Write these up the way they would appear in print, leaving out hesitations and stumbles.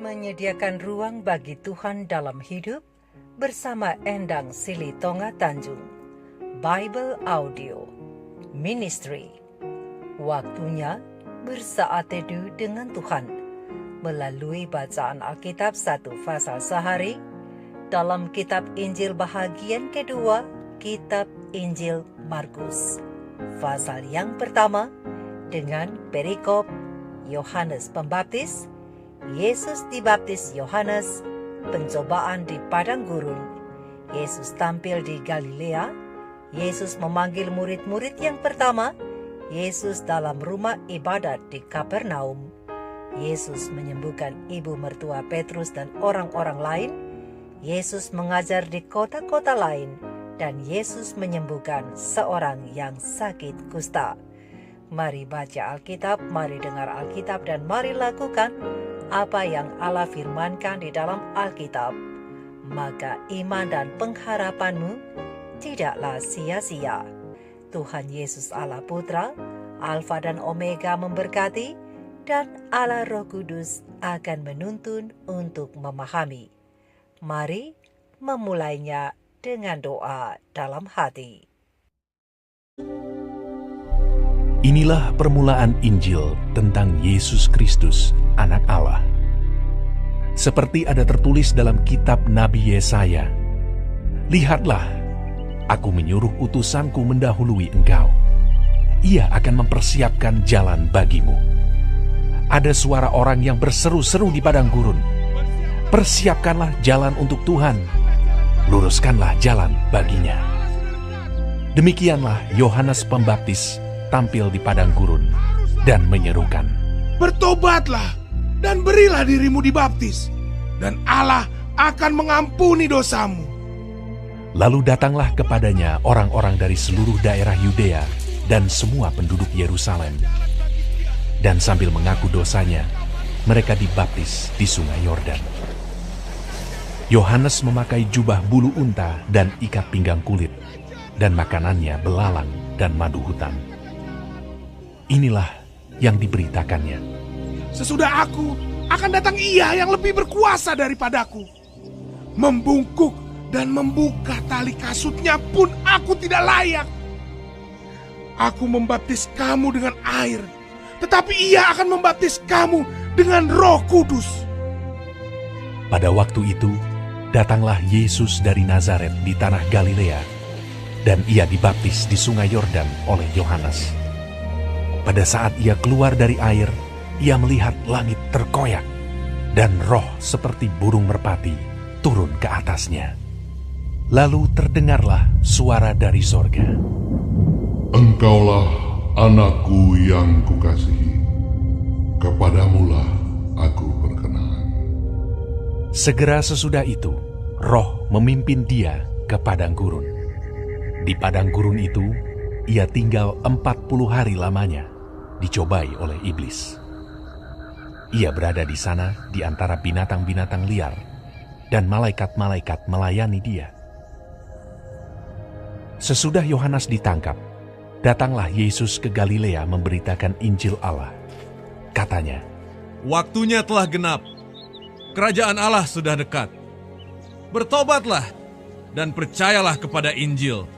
Menyediakan ruang bagi Tuhan dalam hidup bersama Endang Silitonga Tanjung. Bible Audio Ministry. Waktunya bersaat teduh dengan Tuhan melalui bacaan Alkitab 1 pasal sehari dalam kitab Injil bahagian kedua, kitab Injil Markus. Pasal yang pertama dengan perikop Yohanes Pembaptis. Yesus dibaptis Yohanes, pencobaan di padang gurun. Yesus tampil di Galilea. Yesus memanggil murid-murid yang pertama. Yesus dalam rumah ibadat di Kapernaum. Yesus menyembuhkan ibu mertua Petrus dan orang-orang lain. Yesus mengajar di kota-kota lain. Dan Yesus menyembuhkan seorang yang sakit kusta. Mari baca Alkitab, mari dengar Alkitab, dan mari lakukan apa yang Allah firmankan di dalam Alkitab, maka iman dan pengharapanmu tidaklah sia-sia. Tuhan Yesus Allah Putra, Alfa dan Omega memberkati, dan Allah Roh Kudus akan menuntun untuk memahami. Mari memulainya dengan doa dalam hati. Inilah permulaan Injil tentang Yesus Kristus, Anak Allah. Seperti ada tertulis dalam kitab Nabi Yesaya, "Lihatlah, aku menyuruh utusanku mendahului engkau. Ia akan mempersiapkan jalan bagimu." Ada suara orang yang berseru-seru di padang gurun, "Persiapkanlah jalan untuk Tuhan, luruskanlah jalan baginya." Demikianlah Yohanes Pembaptis tampil di padang gurun dan menyerukan, "Bertobatlah dan berilah dirimu dibaptis, dan Allah akan mengampuni dosamu." Lalu datanglah kepadanya orang-orang dari seluruh daerah Yudea dan semua penduduk Yerusalem. Dan sambil mengaku dosanya, mereka dibaptis di sungai Yordan. Yohanes memakai jubah bulu unta dan ikat pinggang kulit, dan makanannya belalang dan madu hutan. Inilah yang diberitakannya, "Sesudah aku, akan datang Ia yang lebih berkuasa daripadaku. Membungkuk dan membuka tali kasutnya pun aku tidak layak. Aku membaptis kamu dengan air, tetapi Ia akan membaptis kamu dengan Roh Kudus." Pada waktu itu, datanglah Yesus dari Nazaret di tanah Galilea, dan Ia dibaptis di sungai Yordan oleh Yohanes. Pada saat Ia keluar dari air, Ia melihat langit terkoyak, dan roh seperti burung merpati turun ke atasnya. Lalu terdengarlah suara dari sorga, "Engkaulah anakku yang kukasihi, kepadamulah aku berkenan." Segera sesudah itu, roh memimpin Dia ke padang gurun. Di padang gurun itu, Ia tinggal 40 hari lamanya, dicobai oleh iblis. Ia berada di sana di antara binatang-binatang liar, dan malaikat-malaikat melayani Dia. Sesudah Yohanes ditangkap, datanglah Yesus ke Galilea memberitakan Injil Allah. Katanya, "Waktunya telah genap, kerajaan Allah sudah dekat. Bertobatlah dan percayalah kepada Injil."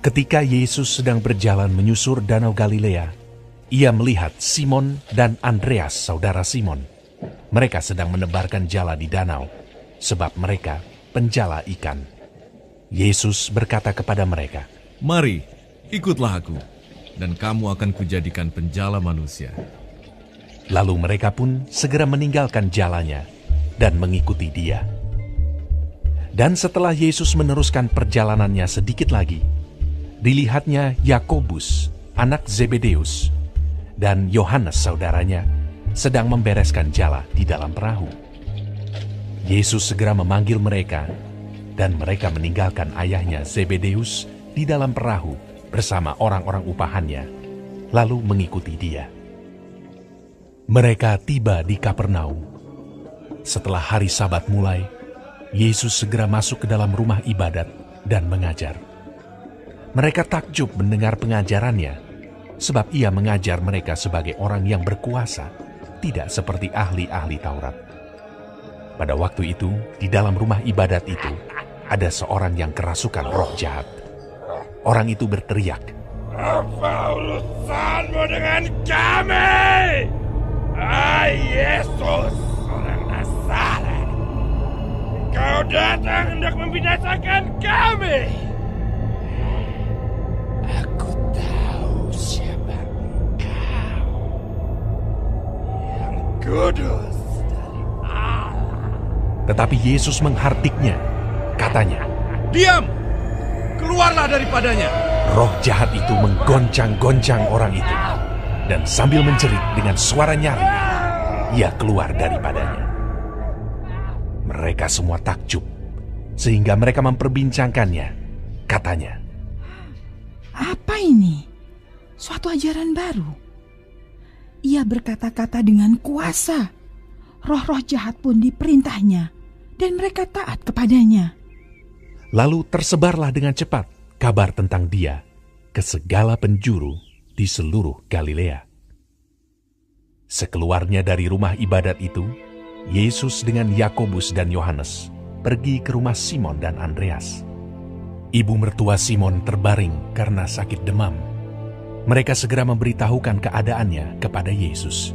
Ketika Yesus sedang berjalan menyusur danau Galilea, Ia melihat Simon dan Andreas, saudara Simon. Mereka sedang menebarkan jala di danau, sebab mereka penjala ikan. Yesus berkata kepada mereka, "Mari, ikutlah aku, dan kamu akan kujadikan penjala manusia." Lalu mereka pun segera meninggalkan jalannya dan mengikuti Dia. Dan setelah Yesus meneruskan perjalanannya sedikit lagi, dilihatnya Yakobus, anak Zebedeus, dan Yohanes saudaranya sedang membereskan jala di dalam perahu. Yesus segera memanggil mereka, dan mereka meninggalkan ayahnya Zebedeus di dalam perahu bersama orang-orang upahannya, lalu mengikuti Dia. Mereka tiba di Kapernaum. Setelah hari Sabat mulai, Yesus segera masuk ke dalam rumah ibadat dan mengajar. Mereka takjub mendengar pengajarannya, sebab Ia mengajar mereka sebagai orang yang berkuasa, tidak seperti ahli-ahli Taurat. Pada waktu itu, di dalam rumah ibadat itu, ada seorang yang kerasukan roh jahat. Orang itu berteriak, Apa urusanmu dengan kami? Hai Yesus, orang Nazaret. Kau datang hendak membinasakan kami. Aku tahu siapa engkau. Yang kudus dari Allah. tetapi Yesus menghartiknya. Katanya, Diam! Keluarlah daripadanya! roh jahat itu menggoncang-goncang orang itu, dan sambil menjerit dengan suara nyaring, ia keluar daripadanya. Mereka semua takjub, sehingga mereka memperbincangkannya. Katanya, Apa ini? Suatu ajaran baru. Ia berkata-kata dengan kuasa. Roh-roh jahat pun diperintahnya, dan mereka taat kepadanya. lalu tersebarlah dengan cepat kabar tentang dia ke segala penjuru di seluruh Galilea. Sekeluarnya dari rumah ibadat itu, Yesus dengan Yakobus dan Yohanes pergi ke rumah Simon dan Andreas. Ibu mertua Simon terbaring karena sakit demam. Mereka segera memberitahukan keadaannya kepada Yesus.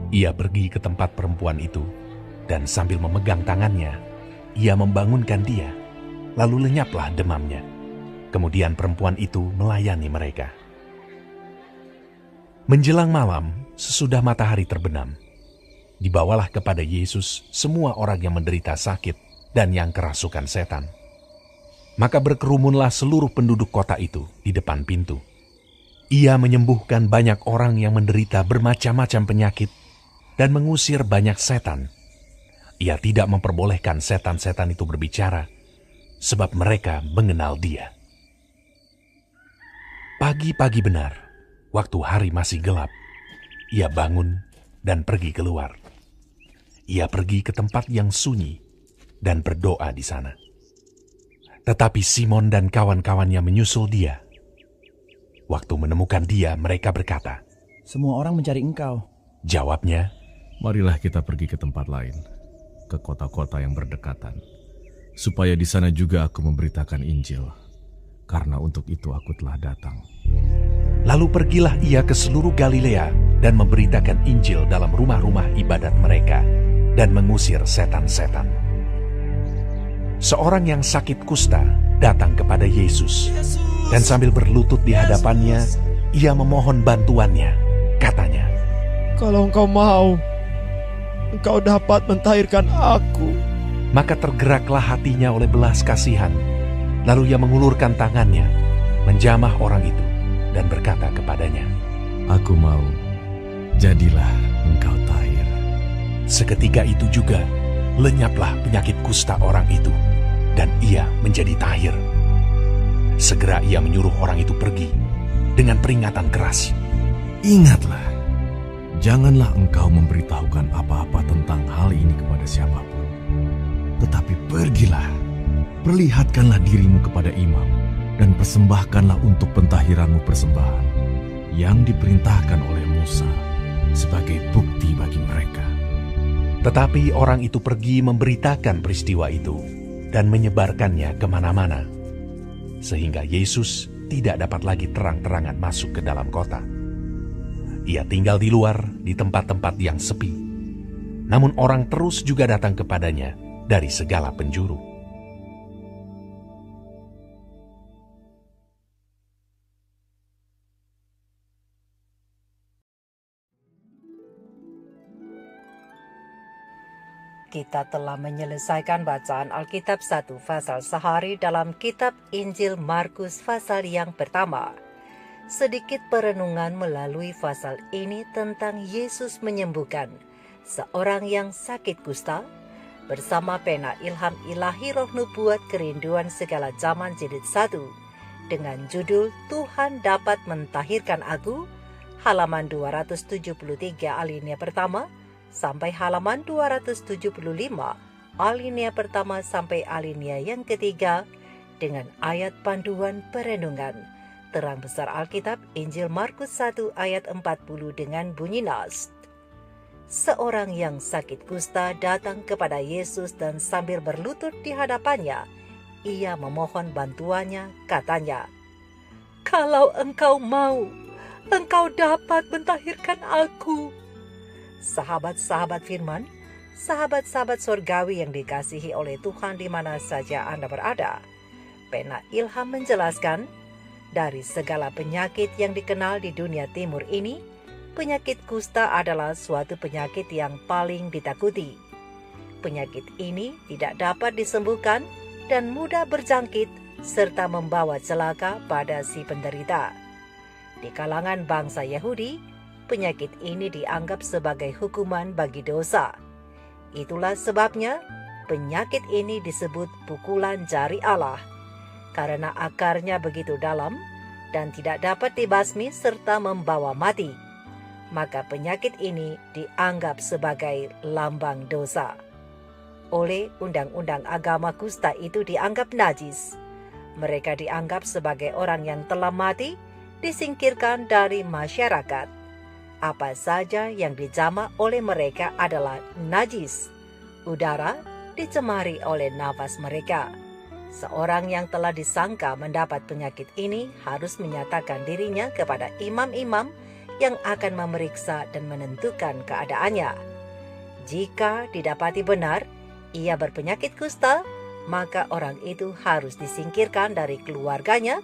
Ia pergi ke tempat perempuan itu, dan sambil memegang tangannya, ia membangunkan dia, lalu lenyaplah demamnya. Kemudian perempuan itu melayani mereka. Menjelang malam, sesudah matahari terbenam, dibawalah kepada Yesus semua orang yang menderita sakit dan yang kerasukan setan. Maka berkerumunlah seluruh penduduk kota itu di depan pintu. Ia menyembuhkan banyak orang yang menderita bermacam-macam penyakit dan mengusir banyak setan. Ia tidak memperbolehkan setan-setan itu berbicara, sebab mereka mengenal dia. Pagi-pagi benar, waktu hari masih gelap, ia bangun dan pergi keluar. Ia pergi ke tempat yang sunyi dan berdoa di sana. Tetapi Simon dan kawan-kawannya menyusul dia. Waktu menemukan dia, mereka berkata, Semua orang mencari engkau. Jawabnya, Marilah kita pergi ke tempat lain, ke kota-kota yang berdekatan, supaya di sana juga aku memberitakan Injil, karena untuk itu aku telah datang. Lalu pergilah ia ke seluruh Galilea dan memberitakan Injil dalam rumah-rumah ibadat mereka dan mengusir setan-setan. Seorang yang sakit kusta datang kepada Yesus dan sambil berlutut di hadapannya, ia memohon bantuannya. Katanya, Kalau engkau mau, engkau dapat mentahirkan aku. maka tergeraklah hatinya oleh belas kasihan. Lalu ia mengulurkan tangannya, menjamah orang itu dan berkata kepadanya, Aku mau, jadilah engkau tahir. Seketika itu juga lenyaplah penyakit kusta orang itu, dan ia menjadi tahir. Segera ia menyuruh orang itu pergi dengan peringatan keras. Ingatlah, janganlah engkau memberitahukan apa-apa tentang hal ini kepada siapapun. Tetapi pergilah, perlihatkanlah dirimu kepada imam, dan persembahkanlah untuk pentahiranmu persembahan yang diperintahkan oleh Musa sebagai bukti bagi mereka. Tetapi orang itu pergi memberitakan peristiwa itu dan menyebarkannya kemana-mana, sehingga Yesus tidak dapat lagi terang-terangan masuk ke dalam kota. Ia tinggal di luar, di tempat-tempat yang sepi. Namun orang terus juga datang kepadanya dari segala penjuru. Kita telah menyelesaikan bacaan Alkitab 1 pasal sehari dalam kitab Injil Markus pasal yang pertama. Sedikit perenungan melalui pasal ini tentang Yesus menyembuhkan seorang yang sakit kusta bersama pena ilham ilahi roh nubuat kerinduan segala zaman jilid 1 dengan judul Tuhan dapat mentahirkan aku, halaman 273 alinea pertama sampai halaman 275 alinea pertama sampai alinea yang ketiga dengan ayat panduan perenungan. Terang besar Alkitab Injil Markus 1 ayat 40 dengan bunyi nas. seorang yang sakit kusta datang kepada Yesus dan sambil berlutut di hadapannya, ia memohon bantuannya, katanya, "Kalau engkau mau, engkau dapat mentahirkan aku." Sahabat-sahabat firman, sahabat-sahabat surgawi yang dikasihi oleh Tuhan di mana saja Anda berada, pena Ilham menjelaskan, dari segala penyakit yang dikenal di dunia timur ini, penyakit kusta adalah suatu penyakit yang paling ditakuti. Penyakit ini tidak dapat disembuhkan dan mudah berjangkit serta membawa celaka pada si penderita. Di kalangan bangsa Yahudi, penyakit ini dianggap sebagai hukuman bagi dosa. Itulah sebabnya penyakit ini disebut pukulan jari Allah, karena akarnya begitu dalam dan tidak dapat dibasmi serta membawa mati. Maka penyakit ini dianggap sebagai lambang dosa. Oleh undang-undang agama kusta itu dianggap najis. Mereka dianggap sebagai orang yang telah mati, disingkirkan dari masyarakat. Apa saja yang dijamah oleh mereka adalah najis. Udara dicemari oleh nafas mereka. Seorang yang telah disangka mendapat penyakit ini harus menyatakan dirinya kepada imam-imam yang akan memeriksa dan menentukan keadaannya. Jika didapati benar ia berpenyakit kusta, maka orang itu harus disingkirkan dari keluarganya,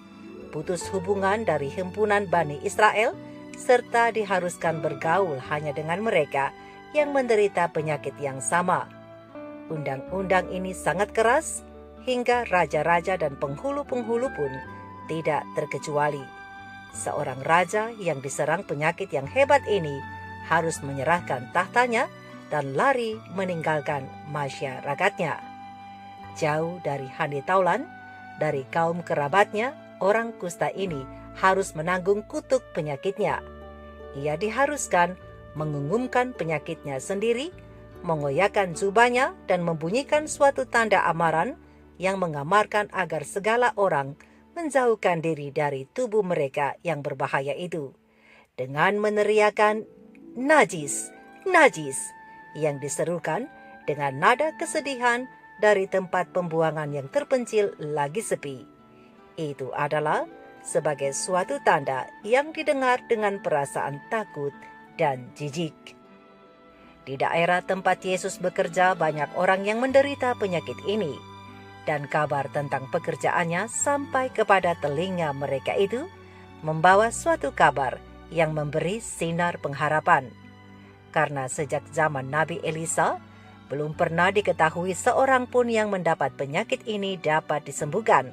putus hubungan dari himpunan Bani Israel, serta diharuskan bergaul hanya dengan mereka yang menderita penyakit yang sama. Undang-undang ini sangat keras, hingga raja-raja dan penghulu-penghulu pun tidak terkecuali. Seorang raja yang diserang penyakit yang hebat ini harus menyerahkan tahtanya dan lari meninggalkan masyarakatnya. Jauh dari handi taulan, dari kaum kerabatnya, orang kusta ini harus menanggung kutuk penyakitnya. Ia diharuskan mengumumkan penyakitnya sendiri, mengoyakkan jubahnya dan membunyikan suatu tanda amaran yang mengamarkan agar segala orang menjauhkan diri dari tubuh mereka yang berbahaya itu, dengan meneriakan najis, najis, yang diserukan dengan nada kesedihan dari tempat pembuangan yang terpencil lagi sepi. Itu adalah sebagai suatu tanda yang didengar dengan perasaan takut dan jijik. Di daerah tempat Yesus bekerja banyak orang yang menderita penyakit ini, dan kabar tentang pekerjaannya sampai kepada telinga mereka itu membawa suatu kabar yang memberi sinar pengharapan. Karena sejak zaman Nabi Elisa, belum pernah diketahui seorang pun yang mendapat penyakit ini dapat disembuhkan.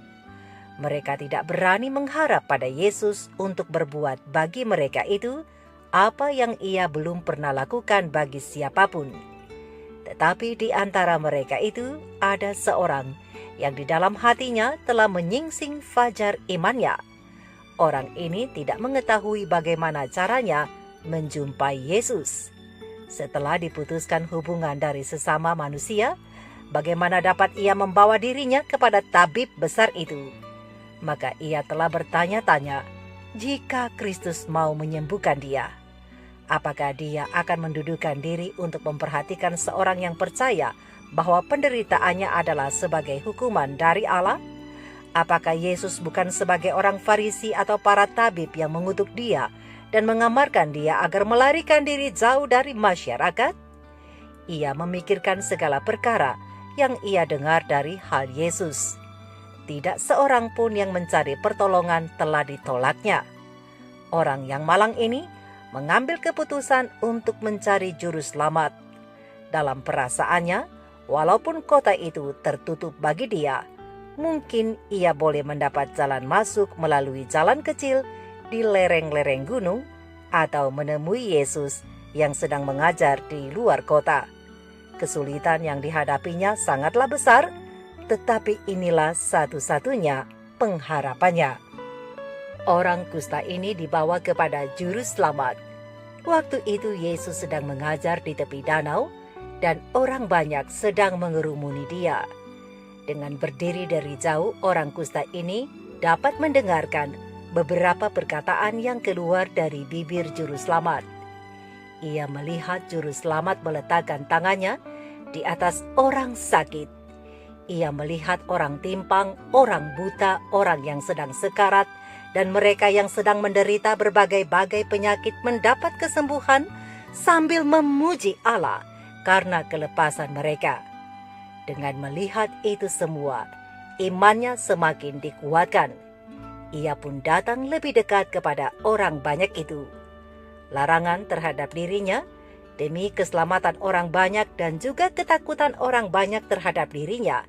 Mereka tidak berani mengharap pada Yesus untuk berbuat bagi mereka itu apa yang ia belum pernah lakukan bagi siapapun. Tetapi di antara mereka itu ada seorang yang di dalam hatinya telah menyingsing fajar imannya. Orang ini tidak mengetahui bagaimana caranya menjumpai Yesus. Setelah diputuskan hubungan dari sesama manusia, bagaimana dapat ia membawa dirinya kepada tabib besar itu? Maka ia telah bertanya-tanya, jika Kristus mau menyembuhkan dia, apakah dia akan mendudukan diri untuk memperhatikan seorang yang percaya bahwa penderitaannya adalah sebagai hukuman dari Allah? Apakah Yesus bukan sebagai orang Farisi atau para tabib yang mengutuk dia dan mengamarkan dia agar melarikan diri jauh dari masyarakat? Ia memikirkan segala perkara yang ia dengar dari hal Yesus. Tidak seorang pun yang mencari pertolongan telah ditolaknya. Orang yang malang ini mengambil keputusan untuk mencari juru selamat. Dalam perasaannya, walaupun kota itu tertutup bagi dia, mungkin ia boleh mendapat jalan masuk melalui jalan kecil di lereng-lereng gunung atau menemui Yesus yang sedang mengajar di luar kota. Kesulitan yang dihadapinya sangatlah besar, tetapi inilah satu-satunya pengharapannya. Orang kusta ini dibawa kepada juru selamat. Waktu itu Yesus sedang mengajar di tepi danau, dan orang banyak sedang mengerumuni dia. Dengan berdiri dari jauh, orang kusta ini dapat mendengarkan beberapa perkataan yang keluar dari bibir juru selamat. Ia melihat juru selamat meletakkan tangannya di atas orang sakit. Ia melihat orang timpang, orang buta, orang yang sedang sekarat, dan mereka yang sedang menderita berbagai-bagai penyakit mendapat kesembuhan sambil memuji Allah karena kelepasan mereka. Dengan melihat itu semua, imannya semakin dikuatkan. Ia pun datang lebih dekat kepada orang banyak itu. Larangan terhadap dirinya demi keselamatan orang banyak dan juga ketakutan orang banyak terhadap dirinya,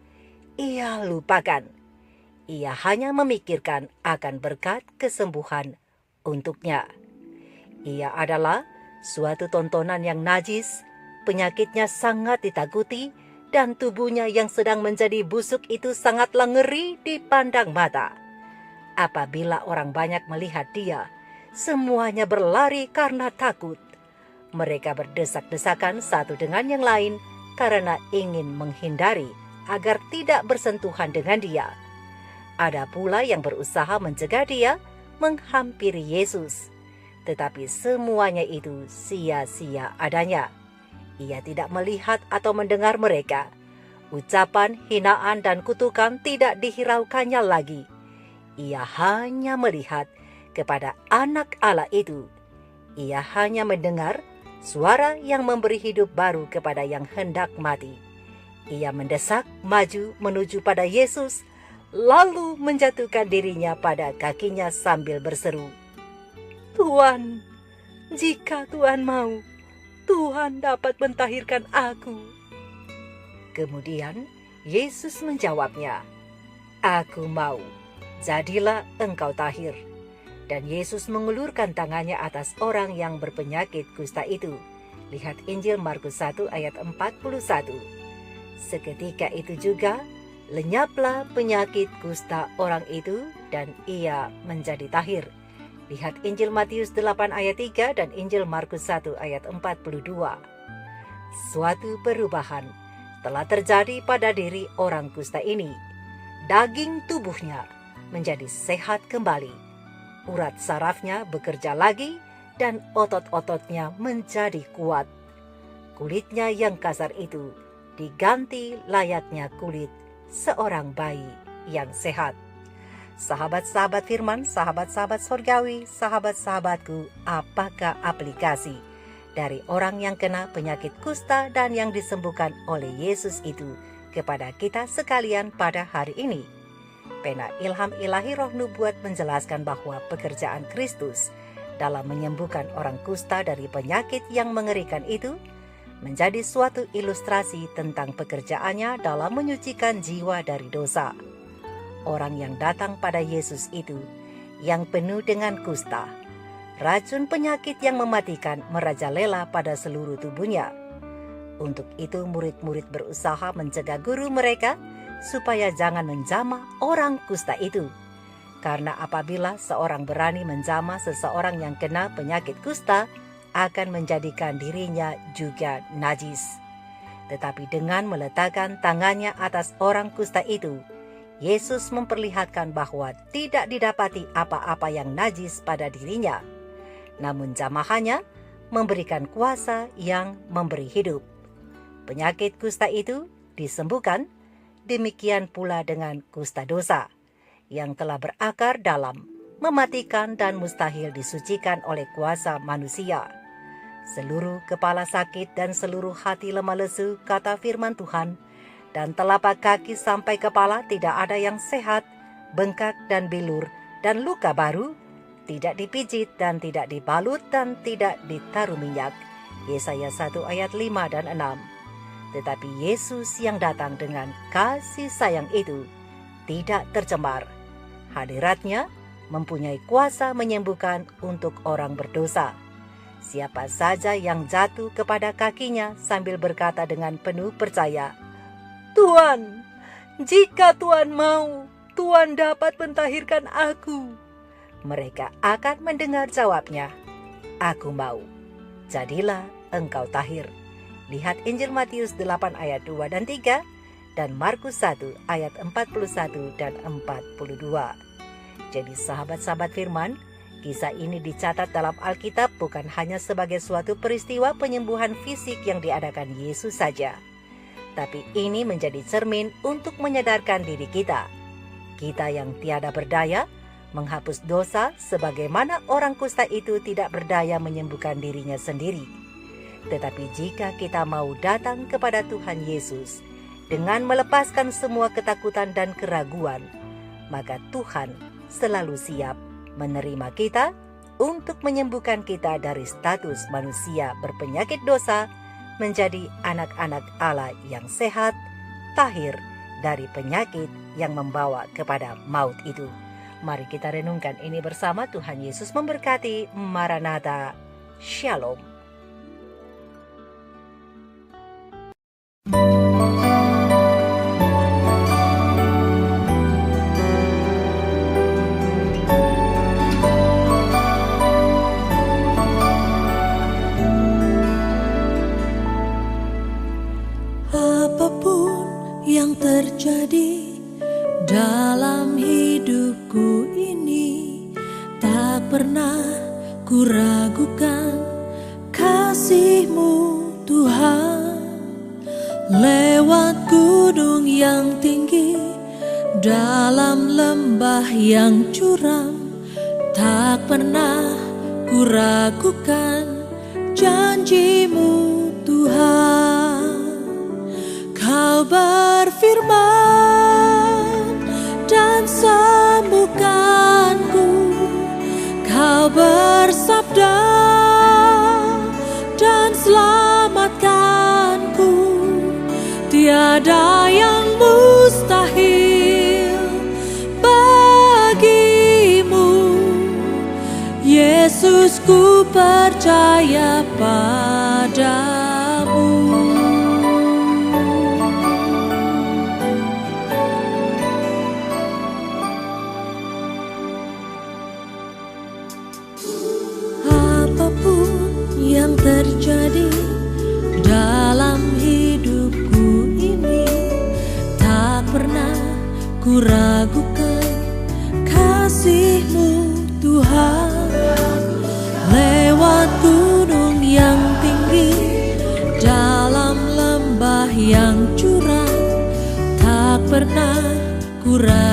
ia lupakan. Ia hanya memikirkan akan berkat kesembuhan untuknya. Ia adalah suatu tontonan yang najis, penyakitnya sangat ditakuti, dan tubuhnya yang sedang menjadi busuk itu sangatlah ngeri dipandang mata. Apabila orang banyak melihat dia, semuanya berlari karena takut. Mereka berdesak-desakan satu dengan yang lain karena ingin menghindari agar tidak bersentuhan dengan dia. Ada pula yang berusaha mencegah dia menghampiri Yesus. Tetapi semuanya itu sia-sia adanya. Ia tidak melihat atau mendengar mereka. Ucapan, hinaan, dan kutukan tidak dihiraukannya lagi. Ia hanya melihat kepada anak Allah itu. Ia hanya mendengar suara yang memberi hidup baru kepada yang hendak mati. Ia mendesak maju menuju pada Yesus, lalu menjatuhkan dirinya pada kakinya sambil berseru, "Tuhan, jika Tuhan mau, Tuhan dapat mentahirkan aku." Kemudian Yesus menjawabnya, "Aku mau, jadilah engkau tahir." Dan Yesus mengulurkan tangannya atas orang yang berpenyakit kusta itu. Lihat Injil Markus 1 ayat 41. Seketika itu juga lenyaplah penyakit kusta orang itu dan ia menjadi tahir. Lihat Injil Matius 8 ayat 3 dan Injil Markus 1 ayat 42. Suatu perubahan telah terjadi pada diri orang kusta ini. Daging tubuhnya menjadi sehat kembali. Urat sarafnya bekerja lagi dan otot-ototnya menjadi kuat. Kulitnya yang kasar itu diganti layaknya kulit seorang bayi yang sehat. Sahabat-sahabat firman, sahabat-sahabat sorgawi, sahabat-sahabatku, apakah aplikasi dari orang yang kena penyakit kusta dan yang disembuhkan oleh Yesus itu kepada kita sekalian pada hari ini? Pena ilham ilahi roh nubuat menjelaskan bahwa pekerjaan Kristus dalam menyembuhkan orang kusta dari penyakit yang mengerikan itu menjadi suatu ilustrasi tentang pekerjaannya dalam menyucikan jiwa dari dosa. Orang yang datang pada Yesus itu yang penuh dengan kusta, racun penyakit yang mematikan merajalela pada seluruh tubuhnya. Untuk itu murid-murid berusaha mencegah guru mereka supaya jangan menjamah orang kusta itu. Karena apabila seorang berani menjamah seseorang yang kena penyakit kusta, akan menjadikan dirinya juga najis. Tetapi dengan meletakkan tangannya atas orang kusta itu, Yesus memperlihatkan bahwa tidak didapati apa-apa yang najis pada dirinya. Namun jamahannya memberikan kuasa yang memberi hidup. Penyakit kusta itu disembuhkan. Demikian pula dengan kusta dosa yang telah berakar dalam, mematikan dan mustahil disucikan oleh kuasa manusia. Seluruh kepala sakit dan seluruh hati lemah lesu, kata firman Tuhan, dan telapak kaki sampai kepala tidak ada yang sehat, bengkak dan bilur, dan luka baru, tidak dipijit dan tidak dibalut dan tidak ditaruh minyak. Yesaya 1 ayat 5 dan 6. Tetapi Yesus yang datang dengan kasih sayang itu tidak tercemar. Hadiratnya mempunyai kuasa menyembuhkan untuk orang berdosa. Siapa saja yang jatuh kepada kakinya sambil berkata dengan penuh percaya, "Tuhan, jika Tuhan mau, Tuhan dapat mentahirkan aku." Mereka akan mendengar jawabnya, "Aku mau, jadilah engkau tahir." Lihat Injil Matius 8 ayat 2 dan 3 dan Markus 1 ayat 41 dan 42. Jadi sahabat-sahabat firman, Kisah ini dicatat dalam Alkitab bukan hanya sebagai suatu peristiwa penyembuhan fisik yang diadakan Yesus saja, tapi ini menjadi cermin untuk menyadarkan diri kita yang tiada berdaya menghapus dosa, sebagaimana orang kusta itu tidak berdaya menyembuhkan dirinya sendiri. Tetapi jika kita mau datang kepada Tuhan Yesus dengan melepaskan semua ketakutan dan keraguan, maka Tuhan selalu siap menerima kita untuk menyembuhkan kita dari status manusia berpenyakit dosa menjadi anak-anak Allah yang sehat, tahir dari penyakit yang membawa kepada maut itu. Mari kita renungkan ini bersama. Tuhan Yesus memberkati. Maranatha. Shalom. Apapun yang terjadi dalam hidupku ini, tak pernah ku ragukan kasih-Mu Tuhan. Lewat gunung yang tinggi, dalam lembah yang curam, tak pernah ku ragukan janji-Mu Tuhan. Kau berfirman dan sembuhkanku, Kau bersabda dan selamatkanku. Tiada yang mustahil bagimu, Yesus, ku percaya padamu. Yang terjadi dalam hidupku ini, tak pernah ku ragukan kasih-Mu Tuhan. Lewat gunung yang tinggi, dalam lembah yang curam, tak pernah ku ragukan